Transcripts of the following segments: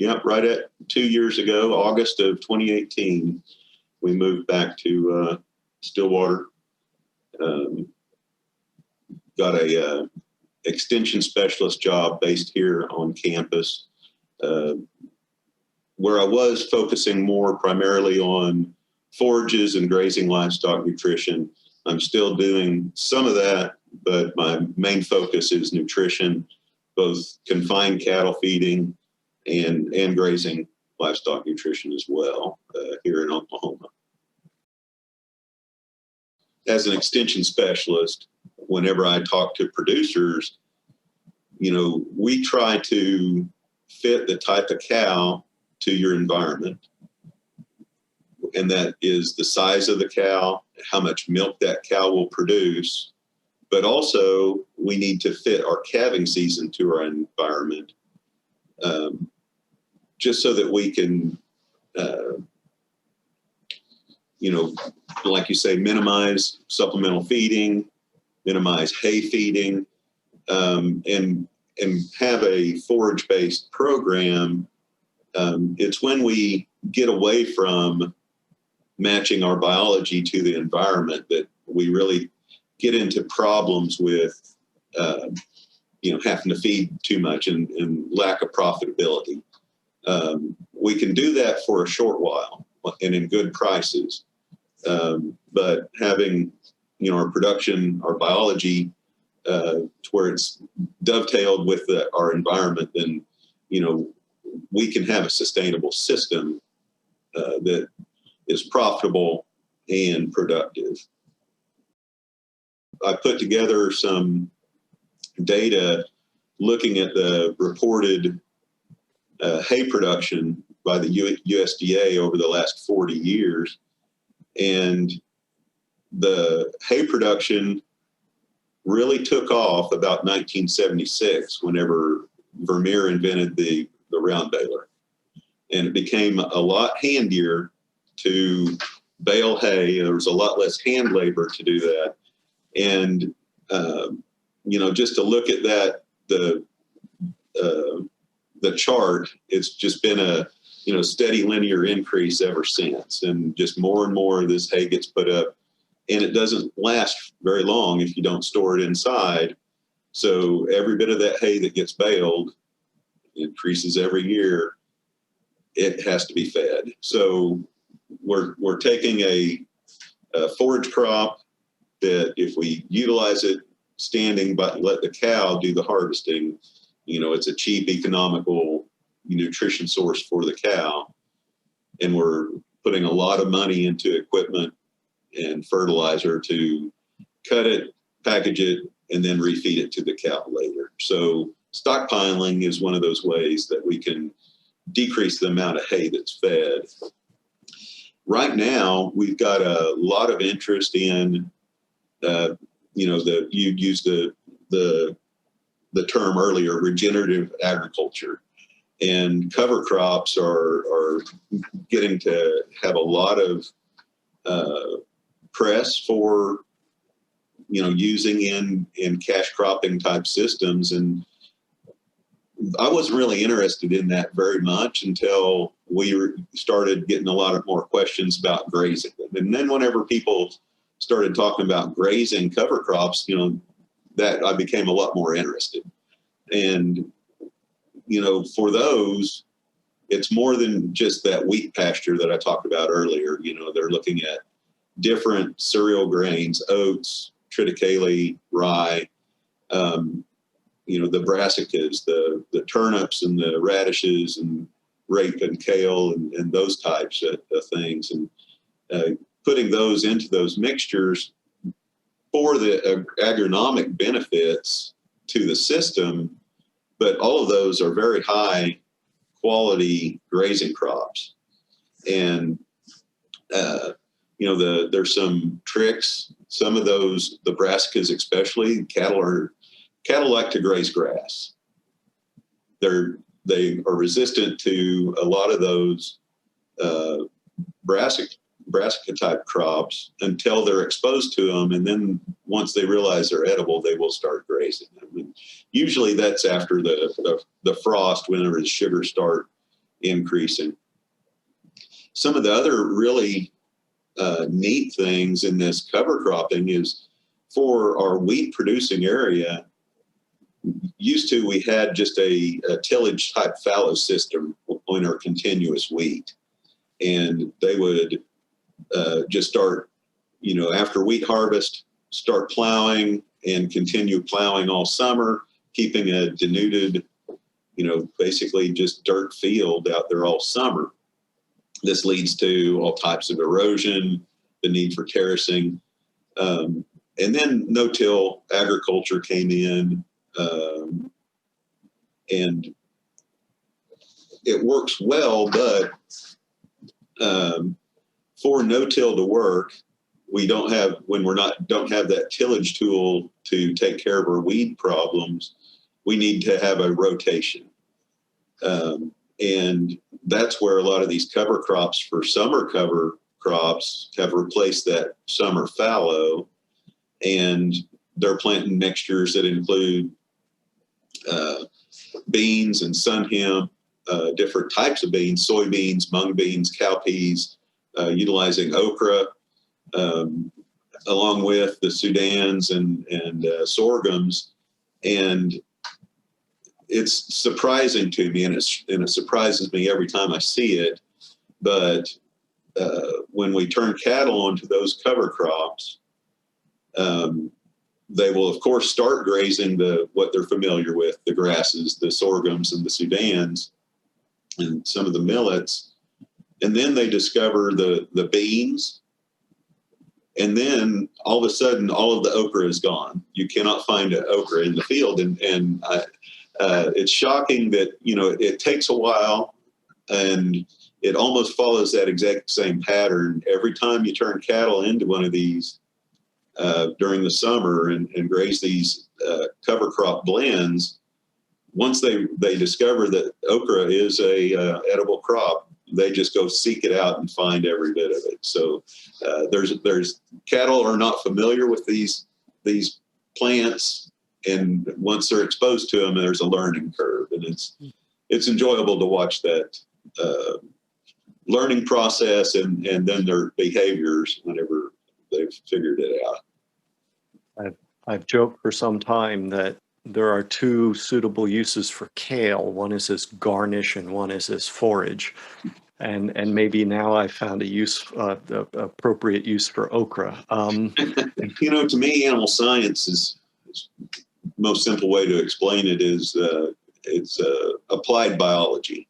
Yep, right at 2 years ago, August of 2018, we moved back to Stillwater. Got a extension specialist job based here on campus, where I was focusing more primarily on forages and grazing livestock nutrition. I'm still doing some of that, but my main focus is nutrition, both confined cattle feeding and grazing livestock nutrition as well here in Oklahoma. As an extension specialist, whenever I talk to producers, we try to fit the type of cow to your environment. And that is the size of the cow, how much milk that cow will produce. But also, we need to fit our calving season to our environment, just so that we can, like you say, minimize supplemental feeding, minimize hay feeding, and have a forage-based program. It's when we get away from matching our biology to the environment that we really get into problems with, having to feed too much and lack of profitability. We can do that for a short while and in good prices, but having, our production, our biology, to where it's dovetailed with our environment, then, we can have a sustainable system that is profitable and productive. I put together some data looking at the reported hay production by the USDA over the last 40 years. And the hay production really took off about 1976, whenever Vermeer invented the round baler. And it became a lot handier to bale hay. There was a lot less hand labor to do that. And, just to look at that, the chart, it's just been a, steady linear increase ever since. And just more and more of this hay gets put up, and it doesn't last very long if you don't store it inside. So every bit of that hay that gets baled increases every year. It has to be fed. So we're taking a forage crop that, if we utilize it standing but let the cow do the harvesting, it's a cheap, economical nutrition source for the cow. And we're putting a lot of money into equipment and fertilizer to cut it, package it, and then refeed it to the cow later. So stockpiling is one of those ways that we can decrease the amount of hay that's fed. Right now, we've got a lot of interest in, you used the term earlier, regenerative agriculture. And cover crops are getting to have a lot of press for, using in cash cropping type systems. And I wasn't really interested in that very much until we started getting a lot of more questions about grazing. And then whenever people started talking about grazing cover crops, that I became a lot more interested. And, for those, it's more than just that wheat pasture that I talked about earlier. They're looking at different cereal grains, oats, triticale, rye, the brassicas, the turnips and the radishes and rape and kale and those types of things. And putting those into those mixtures for the agronomic benefits to the system. But all of those are very high quality grazing crops. And, there's some tricks. Some of those, the brassicas especially, cattle like to graze grass. They are resistant to a lot of those brassica type crops until they're exposed to them. And then once they realize they're edible, they will start grazing them. And usually that's after the frost, whenever the sugars start increasing. Some of the other really neat things in this cover cropping is for our wheat producing area. Used to, we had just a tillage type fallow system on our continuous wheat, and they would just start, after wheat harvest, start plowing and continue plowing all summer, keeping a denuded, basically just dirt field out there all summer. This leads to all types of erosion, the need for terracing. And then no-till agriculture came in, and it works well, but for no-till to work, we don't have that tillage tool to take care of our weed problems. We need to have a rotation. And that's where a lot of these cover crops for summer cover crops have replaced that summer fallow, and they're planting mixtures that include beans and sun hemp, different types of beans, soybeans, mung beans, cowpeas, utilizing okra, along with the Sudans and sorghums. And it's surprising to me, and it surprises me every time I see it. But when we turn cattle onto those cover crops, they will, of course, start grazing what they're familiar with, the grasses, the sorghums, and the Sudans, and some of the millets. And then they discover the beans. And then all of a sudden, all of the okra is gone. You cannot find an okra in the field. And it's shocking that, it takes a while, and it almost follows that exact same pattern. Every time you turn cattle into one of these during the summer and graze these cover crop blends, once they discover that okra is a edible crop, they just go seek it out and find every bit of it. So there's cattle are not familiar with these plants, and once they're exposed to them, there's a learning curve, and it's enjoyable to watch that learning process and then their behaviors whenever they've figured it out. I've joked for some time that there are two suitable uses for kale. One is as garnish and one is as forage. And maybe now I found the appropriate use for okra. To me, animal science is the most simple way to explain it is it's applied biology.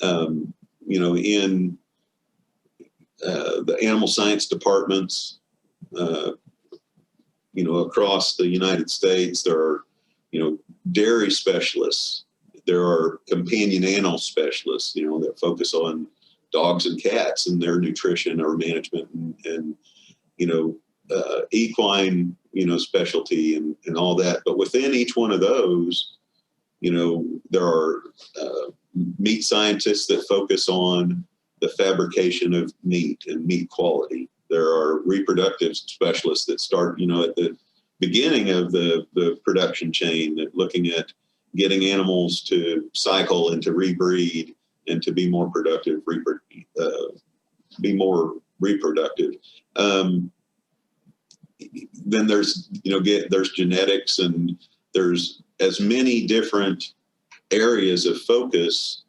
In the animal science departments, across the United States, there are, dairy specialists. There are companion animal specialists, that focus on dogs and cats and their nutrition or management and equine, specialty and all that. But within each one of those, there are meat scientists that focus on the fabrication of meat and meat quality. There are reproductive specialists that start, at the beginning of the production chain, that looking at getting animals to cycle and to rebreed and to be more productive, reproductive. Then there's, there's genetics, and there's as many different areas of focus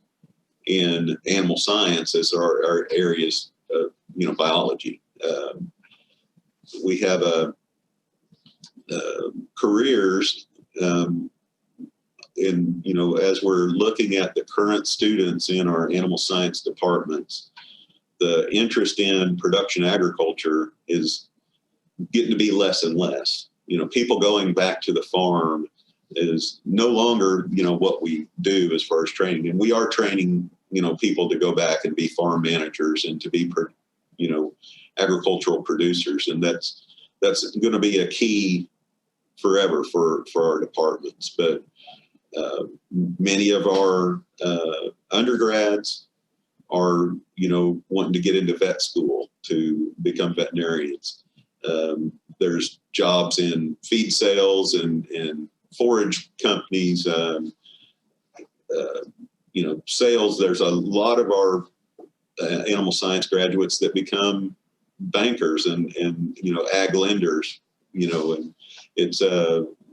in animal science as there are areas of, biology. We have careers as we're looking at the current students in our animal science departments, the interest in production agriculture is getting to be less and less. People going back to the farm is no longer, what we do as far as training. And we are training, people to go back and be farm managers and to be, agricultural producers. And that's going to be a key forever for our departments. But many of our undergrads are, wanting to get into vet school to become veterinarians. There's jobs in feed sales and forage companies. sales. There's a lot of our animal science graduates that become bankers and ag lenders, and it's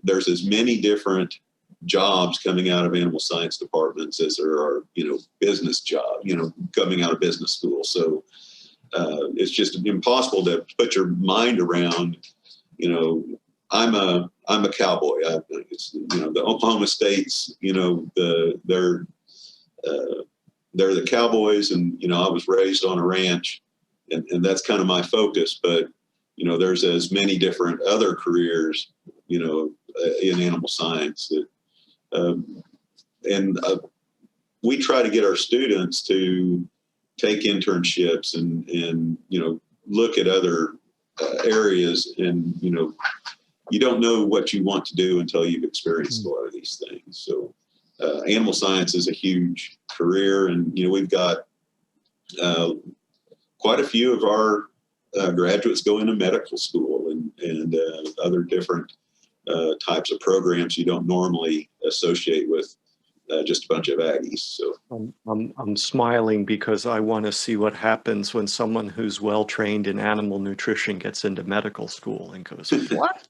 there's as many different jobs coming out of animal science departments as there are, business jobs, coming out of business school. So it's just impossible to put your mind around, I'm a cowboy. It's, the Oklahoma States, they're the cowboys, and I was raised on a ranch, and that's kind of my focus. But there's as many different other careers, in animal science that, we try to get our students to take internships and look at other areas, and you don't know what you want to do until you've experienced a lot of these things. So animal science is a huge career, and we've got quite a few of our graduates go into medical school and other different types of programs you don't normally associate with just a bunch of Aggies. So I'm smiling because I want to see what happens when someone who's well trained in animal nutrition gets into medical school and goes, "What?